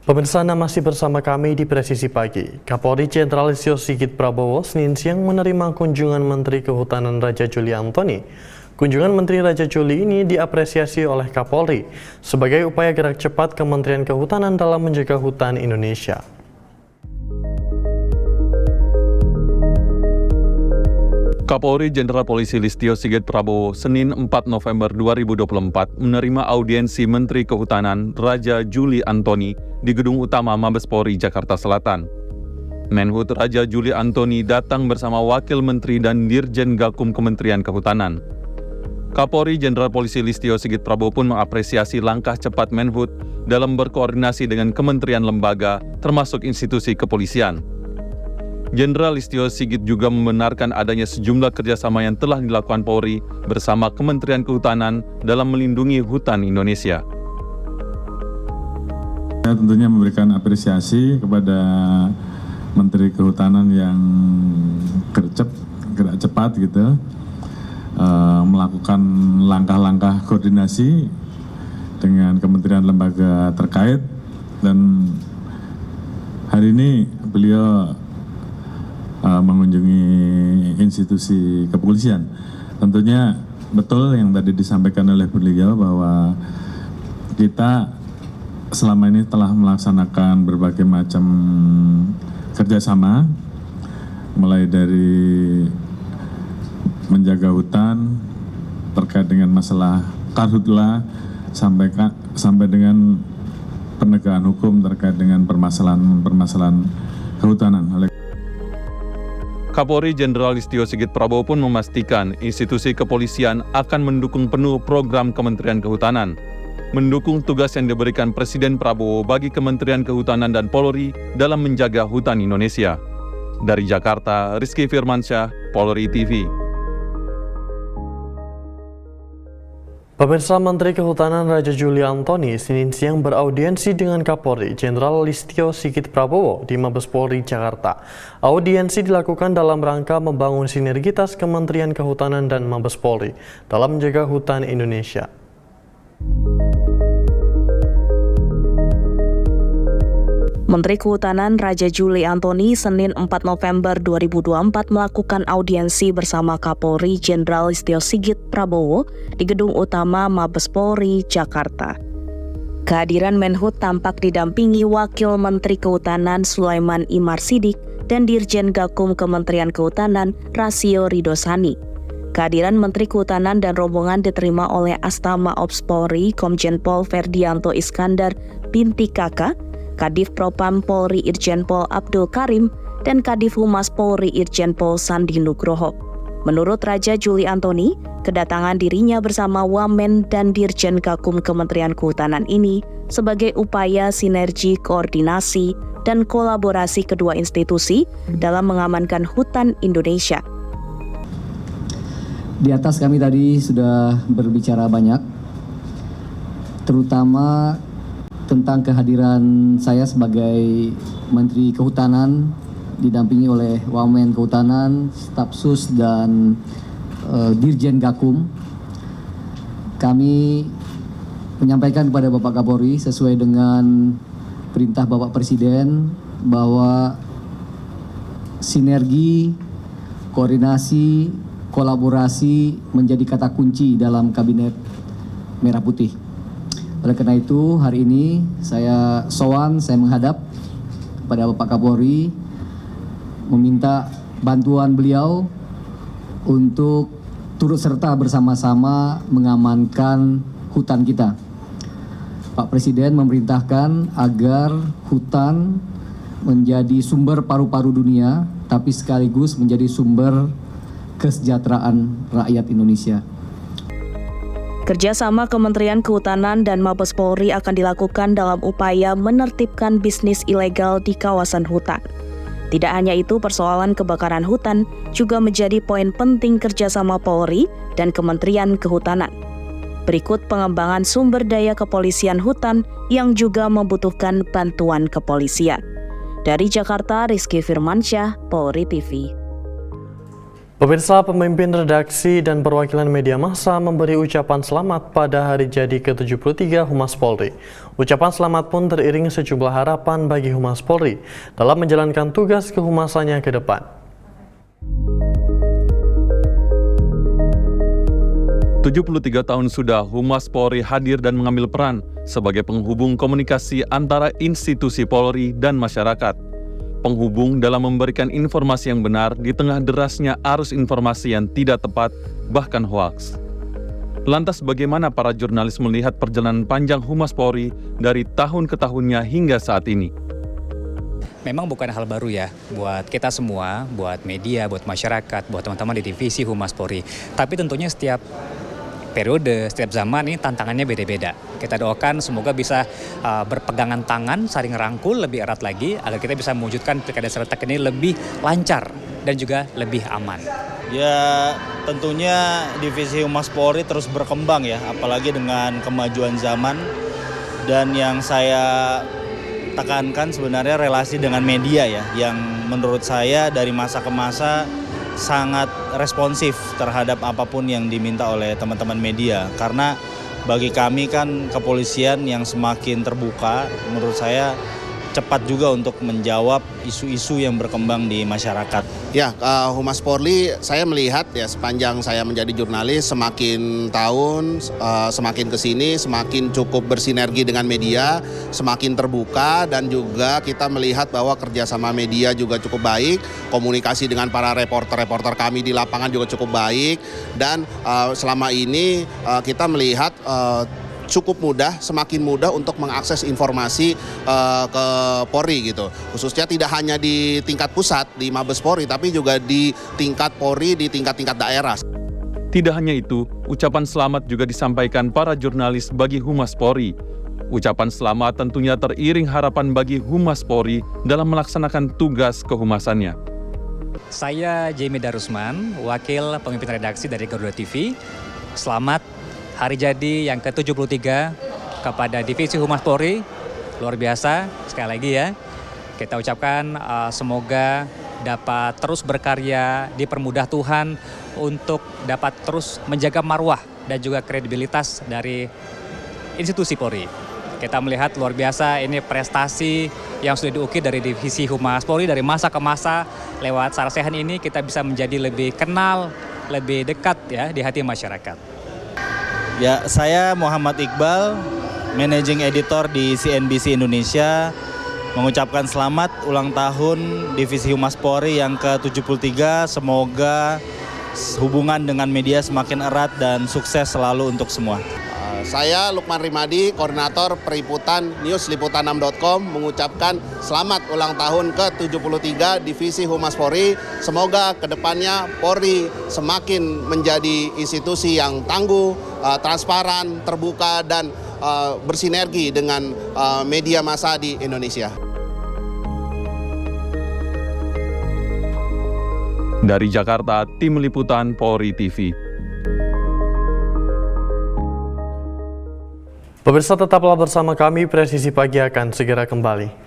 Pemirsa, Anda masih bersama kami di Presisi Pagi. Kapolri Jenderal Listio Sigit Prabowo Senin siang menerima kunjungan Menteri Kehutanan Raja Juli Antoni. Kunjungan Menteri Raja Juli ini diapresiasi oleh Kapolri sebagai upaya gerak cepat Kementerian Kehutanan dalam menjaga hutan Indonesia. Kapolri Jenderal Polisi Listio Sigit Prabowo Senin 4 November 2024 menerima audiensi Menteri Kehutanan Raja Juli Antoni di Gedung Utama Mabes Polri, Jakarta Selatan. Menhut Raja Juli Antoni datang bersama Wakil Menteri dan Dirjen Gakum Kementerian Kehutanan. Kapolri Jenderal Polisi Listio Sigit Prabowo pun mengapresiasi langkah cepat Menhut dalam berkoordinasi dengan kementerian lembaga, termasuk institusi kepolisian. Jenderal Listio Sigit juga membenarkan adanya sejumlah kerjasama yang telah dilakukan Polri bersama Kementerian Kehutanan dalam melindungi hutan Indonesia. Saya tentunya memberikan apresiasi kepada Menteri Kehutanan yang gerak cepat gitu, melakukan langkah-langkah koordinasi dengan kementerian lembaga terkait, dan hari ini beliau mengunjungi institusi kepolisian. Tentunya betul yang tadi disampaikan oleh beliau bahwa kita selama ini telah melaksanakan berbagai macam kerjasama, mulai dari menjaga hutan terkait dengan masalah karhutla sampai dengan penegakan hukum terkait dengan permasalahan kehutanan. Kapolri Jenderal Listio Sigit Prabowo pun memastikan institusi kepolisian akan mendukung penuh program Kementerian Kehutanan, mendukung tugas yang diberikan Presiden Prabowo bagi Kementerian Kehutanan dan Polri dalam menjaga hutan Indonesia. Dari Jakarta, Rizky Firmansyah, Polri TV. Pemirsa, Menteri Kehutanan Raja Juli Antoni Senin siang beraudiensi dengan Kapolri Jenderal Listio Sigit Prabowo di Mabes Polri, Jakarta. Audiensi dilakukan dalam rangka membangun sinergitas Kementerian Kehutanan dan Mabes Polri dalam menjaga hutan Indonesia. Menteri Kehutanan Raja Juli Antoni Senin 4 November 2024 melakukan audiensi bersama Kapolri Jenderal Listio Sigit Prabowo di Gedung Utama Mabes Polri, Jakarta. Kehadiran Menhut tampak didampingi Wakil Menteri Kehutanan Sulaiman Imar Sidik dan Dirjen Gakum Kementerian Kehutanan Rasio Ridosani. Kehadiran Menteri Kehutanan dan rombongan diterima oleh Astama Ops Polri Komjen Pol Ferdianto Iskandar binti Kaka, Kadif Propam Polri Irjen Pol Abdul Karim, dan Kadif Humas Polri Irjen Pol Sandi Nugroho. Menurut Raja Juli Antoni, kedatangan dirinya bersama Wamen dan Dirjen Gakum Kementerian Kehutanan ini sebagai upaya sinergi koordinasi dan kolaborasi kedua institusi dalam mengamankan hutan Indonesia. Di atas kami tadi sudah berbicara banyak, terutama tentang kehadiran saya sebagai Menteri Kehutanan didampingi oleh Wamen Kehutanan, Stafsus dan Dirjen Gakum. Kami menyampaikan kepada Bapak Kapolri sesuai dengan perintah Bapak Presiden bahwa sinergi, koordinasi, kolaborasi menjadi kata kunci dalam Kabinet Merah Putih. Oleh karena itu, hari ini saya menghadap kepada Bapak Kapolri, meminta bantuan beliau untuk turut serta bersama-sama mengamankan hutan kita. Pak Presiden memerintahkan agar hutan menjadi sumber paru-paru dunia, tapi sekaligus menjadi sumber kesejahteraan rakyat Indonesia. Kerjasama Kementerian Kehutanan dan Mabes Polri akan dilakukan dalam upaya menertibkan bisnis ilegal di kawasan hutan. Tidak hanya itu, persoalan kebakaran hutan juga menjadi poin penting kerjasama Polri dan Kementerian Kehutanan. Berikut pengembangan sumber daya kepolisian hutan yang juga membutuhkan bantuan kepolisian. Dari Jakarta, Rizky Firmansyah, Polri TV. Pemirsa, pemimpin redaksi dan perwakilan media massa memberi ucapan selamat pada hari jadi ke-73 Humas Polri. Ucapan selamat pun teriring sejumlah harapan bagi Humas Polri dalam menjalankan tugas kehumasannya ke depan. 73 tahun sudah Humas Polri hadir dan mengambil peran sebagai penghubung komunikasi antara institusi Polri dan masyarakat. Penghubung dalam memberikan informasi yang benar di tengah derasnya arus informasi yang tidak tepat, bahkan hoaks. Lantas bagaimana para jurnalis melihat perjalanan panjang Humas Polri dari tahun ke tahunnya hingga saat ini? Memang bukan hal baru ya buat kita semua, buat media, buat masyarakat, buat teman-teman di divisi Humas Polri. Tapi tentunya setiap periode, setiap zaman ini tantangannya beda-beda. Kita doakan semoga bisa berpegangan tangan, saling rangkul lebih erat lagi agar kita bisa mewujudkan pilkada serentak ini lebih lancar dan juga lebih aman. Ya tentunya divisi Humas Polri terus berkembang ya, apalagi dengan kemajuan zaman. Dan yang saya tekankan sebenarnya relasi dengan media ya, yang menurut saya dari masa ke masa sangat responsif terhadap apapun yang diminta oleh teman-teman media. Karena bagi kami kan kepolisian yang semakin terbuka, menurut saya cepat juga untuk menjawab isu-isu yang berkembang di masyarakat. Ya, Humas Polri saya melihat ya sepanjang saya menjadi jurnalis semakin tahun semakin kesini semakin cukup bersinergi dengan media, semakin terbuka dan juga kita melihat bahwa kerjasama media juga cukup baik, komunikasi dengan para reporter kami di lapangan juga cukup baik dan selama ini kita melihat cukup mudah, semakin mudah untuk mengakses informasi ke Polri gitu. Khususnya tidak hanya di tingkat pusat, di Mabes Polri, tapi juga di tingkat Polri, di tingkat-tingkat daerah. Tidak hanya itu, ucapan selamat juga disampaikan para jurnalis bagi Humas Polri. Ucapan selamat tentunya teriring harapan bagi Humas Polri dalam melaksanakan tugas kehumasannya. Saya Jamie Darusman, Wakil Pemimpin Redaksi dari Garuda TV. Selamat hari jadi yang ke-73 kepada Divisi Humas Polri. Luar biasa, sekali lagi ya. Kita ucapkan semoga dapat terus berkarya, dipermudah Tuhan untuk dapat terus menjaga marwah dan juga kredibilitas dari institusi Polri. Kita melihat luar biasa ini prestasi yang sudah diukir dari Divisi Humas Polri dari masa ke masa. Lewat Sarasehan ini kita bisa menjadi lebih kenal, lebih dekat ya di hati masyarakat. Ya, saya Muhammad Iqbal, Managing Editor di CNBC Indonesia, mengucapkan selamat ulang tahun Divisi Humas Polri yang ke-73. Semoga hubungan dengan media semakin erat dan sukses selalu untuk semua. Saya Lukman Rimadi, Koordinator Periputan News Liputan6.com mengucapkan selamat ulang tahun ke-73 Divisi Humas Polri. Semoga kedepannya Polri semakin menjadi institusi yang tangguh, transparan, terbuka, dan bersinergi dengan media massa di Indonesia. Dari Jakarta, Tim Liputan Polri TV. Pemirsa tetaplah bersama kami, Presisi Pagi akan segera kembali.